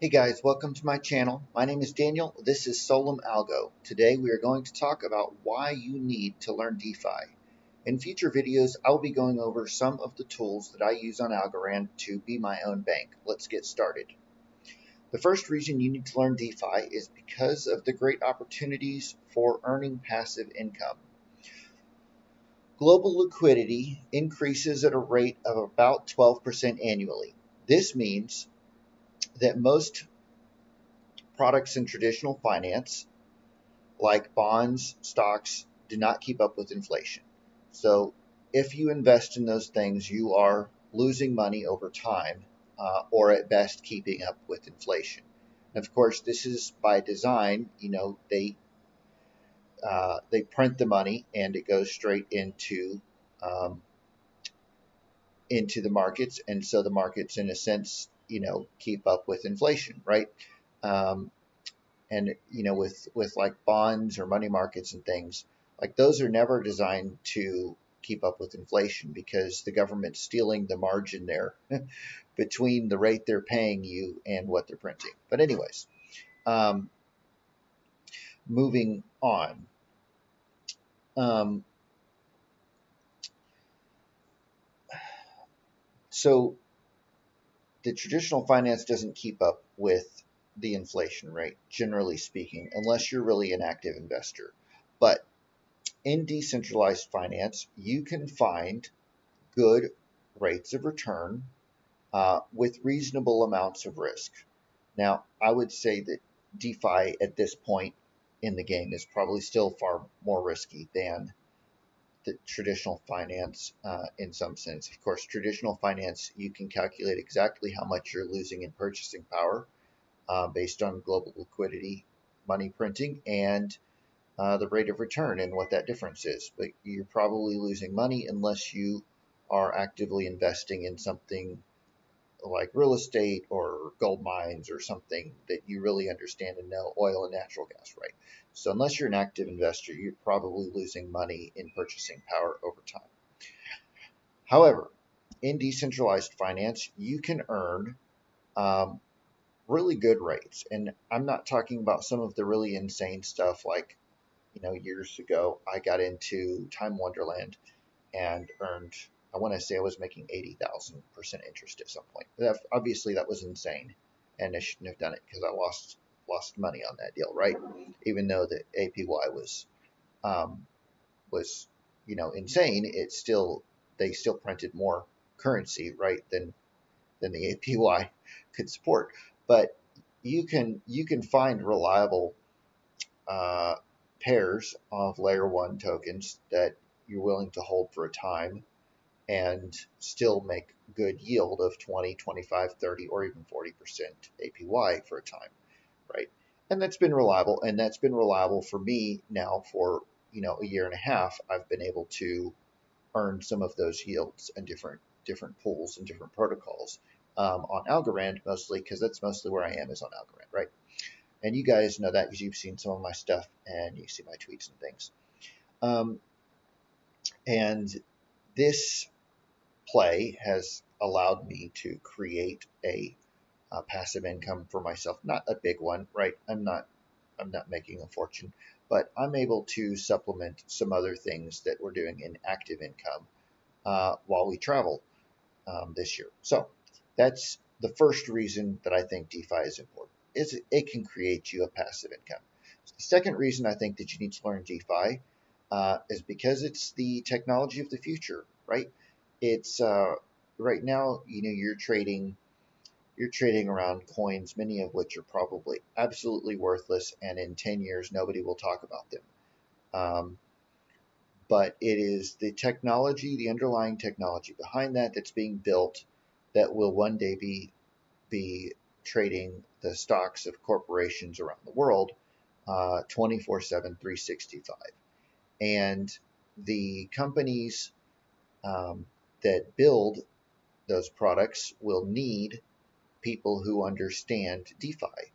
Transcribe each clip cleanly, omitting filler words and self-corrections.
Hey guys, welcome to my channel. My name is Daniel. This is solum.algo. Today we are going to talk about why you need to learn DeFi. In future videos, I'll be going over some of the tools that I use on Algorand to be my own bank. Let's get started. The first reason you need to learn DeFi is because of the great opportunities for earning passive income. Global liquidity increases at a rate of about 12% annually. This means that most products in traditional finance, like bonds, stocks, do not keep up with inflation. So if you invest in those things, you are losing money over time, or at best keeping up with inflation. And of course, this is by design. They print the money and it goes straight um, into the markets, and so the markets, in a sense, keep up with inflation, right? Um, and with like bonds or money markets and things, like those are never designed to keep up with inflation because the government's stealing the margin there between the rate they're paying you and what they're printing. But anyways, um, moving on. um, so the traditional finance doesn't keep up with the inflation rate, generally speaking, unless you're really an active investor. But in decentralized finance, you can find good rates of return with reasonable amounts of risk. Now, I would say that DeFi at this point in the game is probably still far more risky than the traditional finance in some sense. Of course, traditional finance, you can calculate exactly how much you're losing in purchasing power based on global liquidity, money printing, and the rate of return and what that difference is. But you're probably losing money unless you are actively investing in something like real estate or gold mines or something that you really understand and know, oil and natural gas, right? So unless you're an active investor, you're probably losing money in purchasing power over time. However, in decentralized finance, you can earn um, really good rates. And I'm not talking about some of the really insane stuff like, years ago, I got into Time Wonderland and earned, I want to say I was making 80,000% interest at some point. Obviously, that was insane, and I shouldn't have done it because I lost money on that deal, right? Even though the APY um, was insane, they still printed more currency, right, than the APY could support. But you can find reliable uh, pairs of layer one tokens that you're willing to hold for a time and still make good yield of 20, 25, 30, or even 40% APY for a time, right? And that's been reliable, and that's been reliable for me now for a year and a half. I've been able to earn some of those yields in different pools and different protocols on Algorand, mostly because that's mostly where I am, is on Algorand, right? And you guys know that because you've seen some of my stuff and you see my tweets and things. Um, and this play has allowed me to create a passive income for myself. Not a big one, right? I'm not making a fortune, but I'm able to supplement some other things that we're doing in active income while we travel this year. So that's the first reason that I think DeFi is important. Is it can create you a passive income. So the second reason I think that you need to learn DeFi is because it's the technology of the future, right? It's right now, you're trading around coins, many of which are probably absolutely worthless, and in 10 years nobody will talk about them. Um, but it is the technology, the underlying technology behind that that's being built that will one day be trading the stocks of corporations around the world 24/7, 365. And the companies that build those products will need people who understand DeFi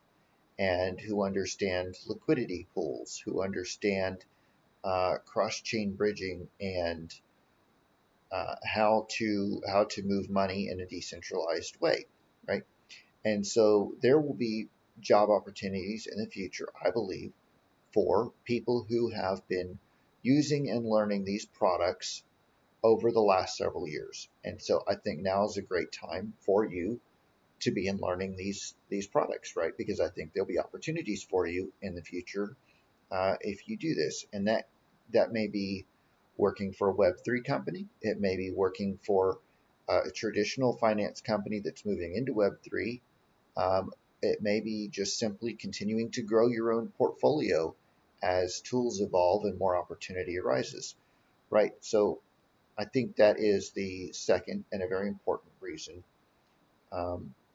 and who understand liquidity pools, who understand cross-chain bridging and how to move money in a decentralized way, right? And so there will be job opportunities in the future, I believe, for people who have been using and learning these products over the last several years. And so I think now is a great time for you to be in learning these products, right? Because I think there'll be opportunities for you in the future if you do this, and that may be working for a Web3 company. It may be working for a traditional finance company that's moving into Web3. It may be just simply continuing to grow your own portfolio as tools evolve and more opportunity arises, right? So I think that is the second and a very important reason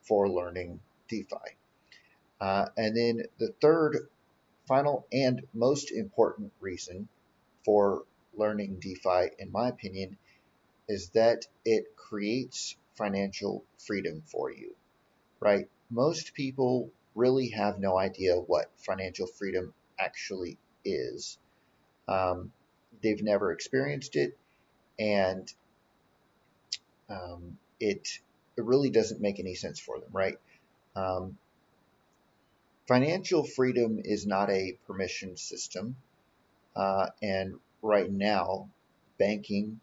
for learning DeFi. And then the third, final, and most important reason for learning DeFi, in my opinion, is that it creates financial freedom for you, right? Most people really have no idea what financial freedom actually is. Um, they've never experienced it, and it really doesn't make any sense for them, right? Um, Financial freedom is not a permission system, and right now, banking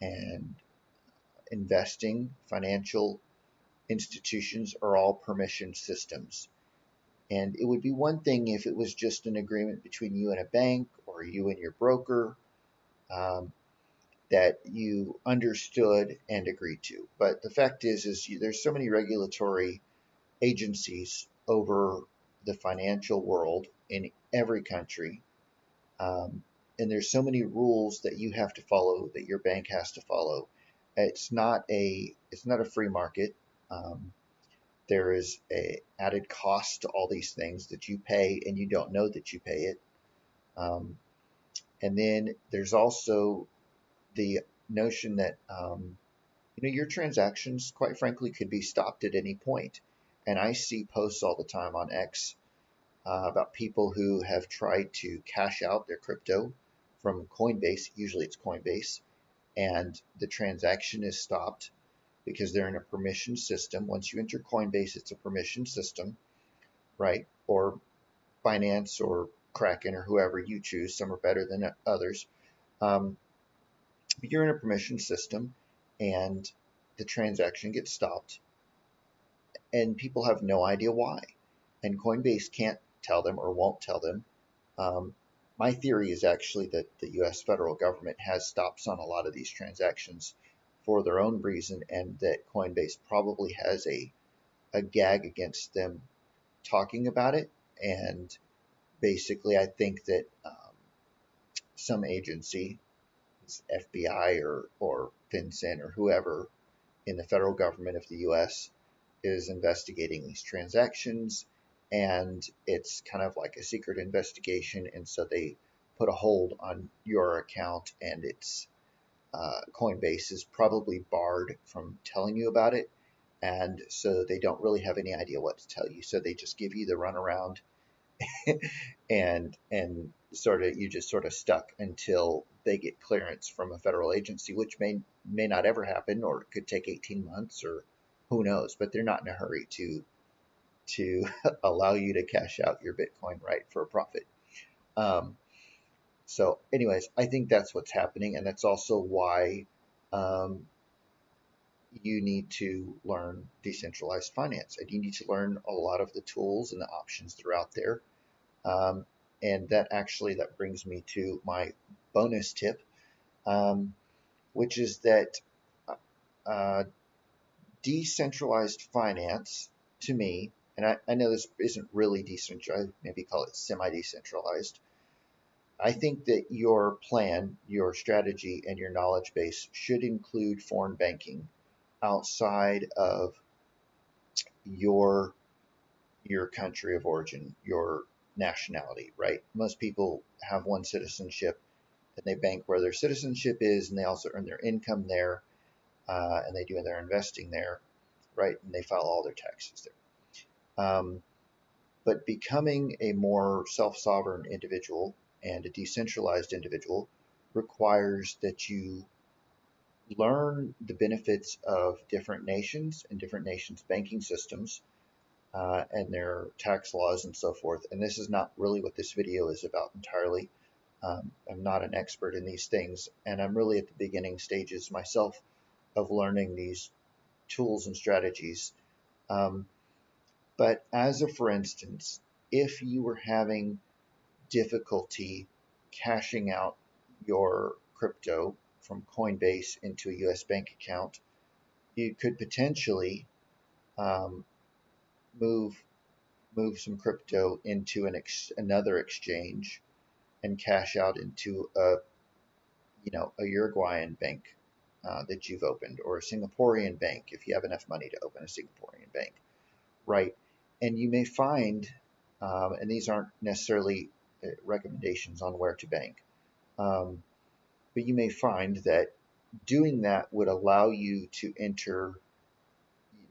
and investing, financial institutions are all permission systems. And it would be one thing if it was just an agreement between you and a bank or you and your broker um, that you understood and agreed to. But the fact is there's so many regulatory agencies over the financial world in every country. Um, and there's so many rules that you have to follow, that your bank has to follow. It's not a free market. Um, there is a added cost to all these things that you pay, and you don't know that you pay it. Um, and then there's also the notion that your transactions, quite frankly, could be stopped at any point. And I see posts all the time on X about people who have tried to cash out their crypto from Coinbase. Usually it's Coinbase, and the transaction is stopped because they're in a permission system. Once you enter Coinbase, it's a permission system, right? Or Binance or Kraken or whoever you choose. Some are better than others. Um, but you're in a permission system, and the transaction gets stopped, and people have no idea why. And Coinbase can't tell them or won't tell them. Um, my theory is actually that the US federal government has stops on a lot of these transactions for their own reason, and that Coinbase probably has a gag against them talking about it. And basically, I think that some agency, FBI or FinCEN or whoever in the federal government of the US, is investigating these transactions, and it's kind of like a secret investigation, and so they put a hold on your account, and it's Coinbase is probably barred from telling you about it, and so they don't really have any idea what to tell you, so they just give you the runaround, and sort of you just sort of stuck until they get clearance from a federal agency, which may not ever happen, or it could take 18 months, or who knows, but they're not in a hurry to allow you to cash out your Bitcoin, right, for a profit. Um, so anyways, I think that's what's happening, and that's also why um, you need to learn decentralized finance, and you need to learn a lot of the tools and the options that are out there. Um, and that brings me to my bonus tip, um, which is that uh, decentralized finance, to me, and I know this isn't really decentralized, maybe call it semi-decentralized. I think that your plan, your strategy, and your knowledge base should include foreign banking outside of your your country of origin, your nationality, right? Most people have one citizenship, and they bank where their citizenship is, and they also earn their income there, and they do their investing there, right? And they file all their taxes there. But becoming a more self-sovereign individual and a decentralized individual requires that you learn the benefits of different nations and different nations' banking systems, and their tax laws and so forth. And this is not really what this video is about entirely. I'm not an expert in these things, and I'm really at the beginning stages myself of learning these tools and strategies. Um, but as a for instance, if you were having difficulty cashing out your crypto from Coinbase into a US bank account, you could potentially um, move some crypto into another exchange and cash out into a Uruguayan bank that you've opened, or a Singaporean bank if you have enough money to open a Singaporean bank, right? And you may find, and these aren't necessarily recommendations on where to bank, um, but you may find that doing that would allow you to enter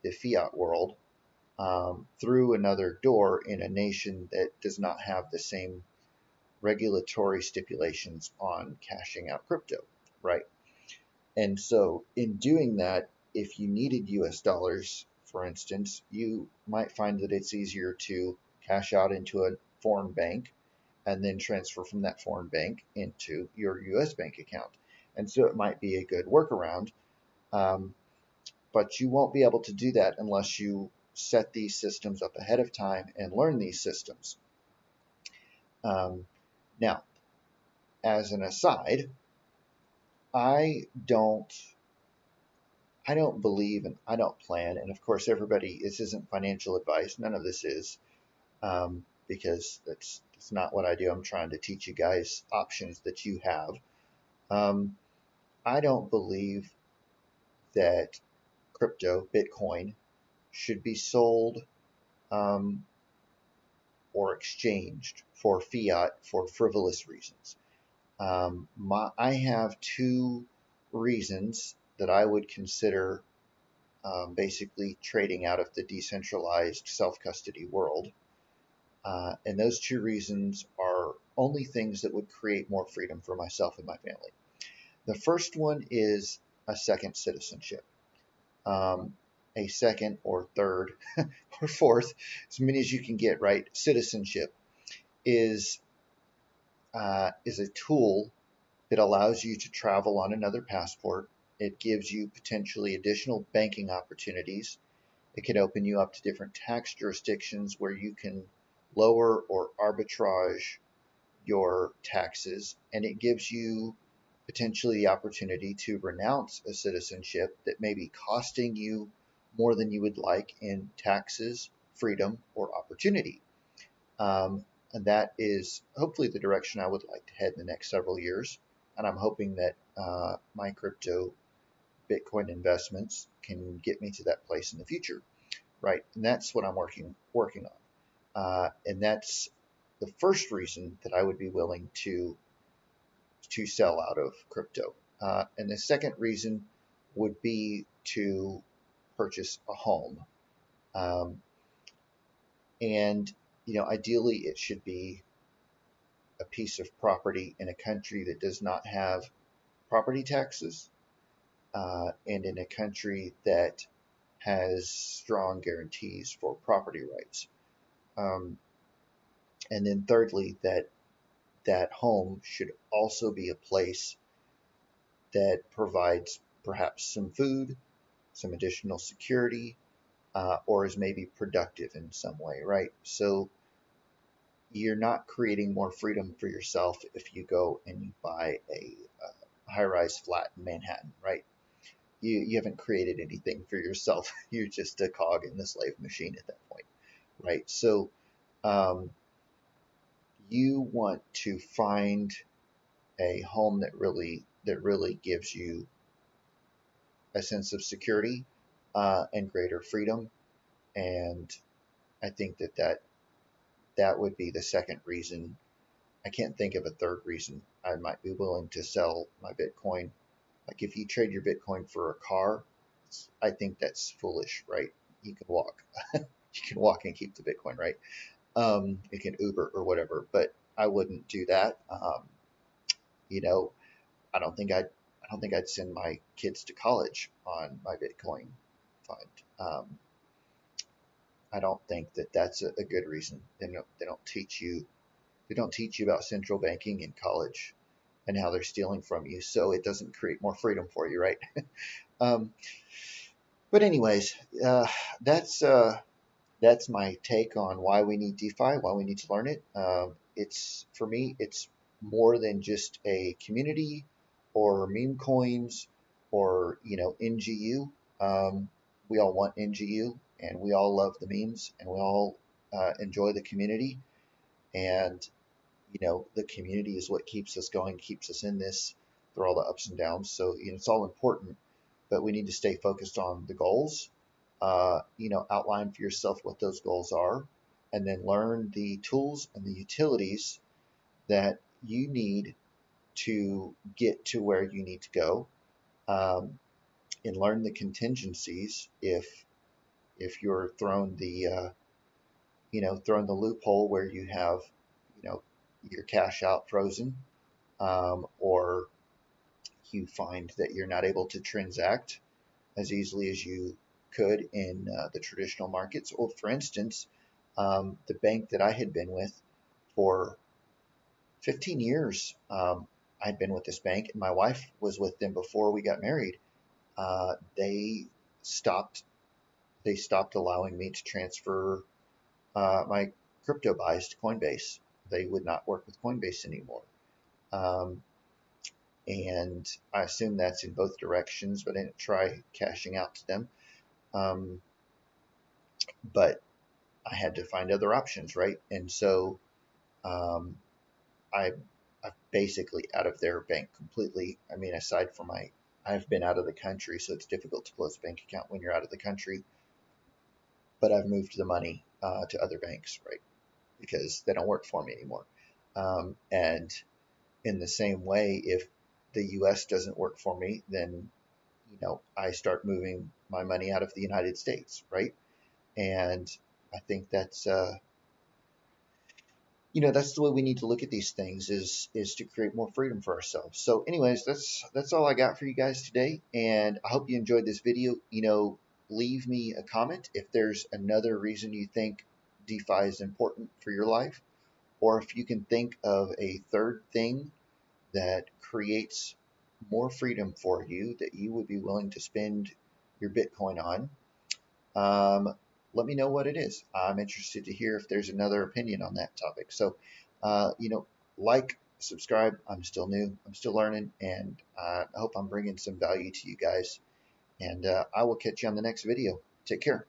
the fiat world through another door in a nation that does not have the same regulatory stipulations on cashing out crypto, right? And so, in doing that, if you needed US dollars, for instance, you might find that it's easier to cash out into a foreign bank and then transfer from that foreign bank into your US bank account. And so, it might be a good workaround, um, but you won't be able to do that unless you set these systems up ahead of time and learn these systems. Um, Now, as an aside, I don't I don't believe and I don't plan, and of course everybody, this isn't financial advice. None of this is, because that's not what I do. I'm trying to teach you guys options that you have. Um, I don't believe that crypto, Bitcoin, should be sold um, or exchanged for fiat for frivolous reasons. I have two reasons that I would consider basically trading out of the decentralized self custody world. And those two reasons are only things that would create more freedom for myself and my family. The first one is a second citizenship, um, a second or third or fourth, as many as you can get, right? Citizenship is is a tool that allows you to travel on another passport. It gives you potentially additional banking opportunities. It can open you up to different tax jurisdictions where you can lower or arbitrage your taxes, and it gives you potentially the opportunity to renounce a citizenship that may be costing you more than you would like in taxes, freedom, or opportunity. And that is hopefully the direction I would like to head in the next several years. And I'm hoping that my crypto Bitcoin investments can get me to that place in the future, right? And that's what I'm working on. And that's the first reason that I would be willing to sell out of crypto. And the second reason would be to purchase a home. Um, and ideally, it should be a piece of property in a country that does not have property taxes, and in a country that has strong guarantees for property rights. Um, and then thirdly, that home should also be a place that provides perhaps some food, some additional security, or is maybe productive in some way, right? So you're not creating more freedom for yourself if you go and you buy a high-rise flat in Manhattan, right? You haven't created anything for yourself. You're just a cog in the slave machine at that point, right? So um, you want to find a home that really gives you a sense of security and greater freedom. And I think that would be the second reason. I can't think of a third reason I might be willing to sell my Bitcoin. Like if you trade your Bitcoin for a car, I think that's foolish, right? You can walk, you can walk and keep the Bitcoin, right? You can Uber or whatever, but I wouldn't do that. You know, I don't think I'd send my kids to college on my Bitcoin fund. I don't think that that's a good reason. They don't teach you about central banking in college and how they're stealing from you, so it doesn't create more freedom for you, right? Um, but anyways, that's that's my take on why we need DeFi, why we need to learn it. It's for me, it's more than just a community or meme coins or NGU. We all want NGU, and we all love the memes, and we all enjoy the community. And the community is what keeps us going, keeps us in this through all the ups and downs. So it's all important, but we need to stay focused on the goals. Outline for yourself what those goals are, and then learn the tools and the utilities that you need to get to where you need to go, and learn the contingencies if you're thrown the loophole where you have you know your cash out frozen, or you find that you're not able to transact as easily as you could in the traditional markets. Or, for instance, the bank that I had been with for 15 years, I'd been with this bank, and my wife was with them before we got married. They stopped. They stopped allowing me to transfer my crypto buys to Coinbase. They would not work with Coinbase anymore. Um, and I assume that's in both directions, but I didn't try cashing out to them. Um, but I had to find other options, right? And so um, I, I'm basically out of their bank completely. I mean, aside from I've been out of the country, so it's difficult to close a bank account when you're out of the country. But I've moved the money to other banks, right? Because they don't work for me anymore. And in the same way, if the U.S. doesn't work for me, then I start moving my money out of the United States, right? And I think that's the way we need to look at these things is to create more freedom for ourselves. So anyways, that's all I got for you guys today, and I hope you enjoyed this video. Leave me a comment if there's another reason you think DeFi is important for your life, or if you can think of a third thing that creates more freedom for you that you would be willing to spend your Bitcoin on. um, Let me know what it is. I'm interested to hear if there's another opinion on that topic. So, like, subscribe. I'm still new. I'm still learning, and I hope I'm bringing some value to you guys. And I will catch you on the next video. Take care.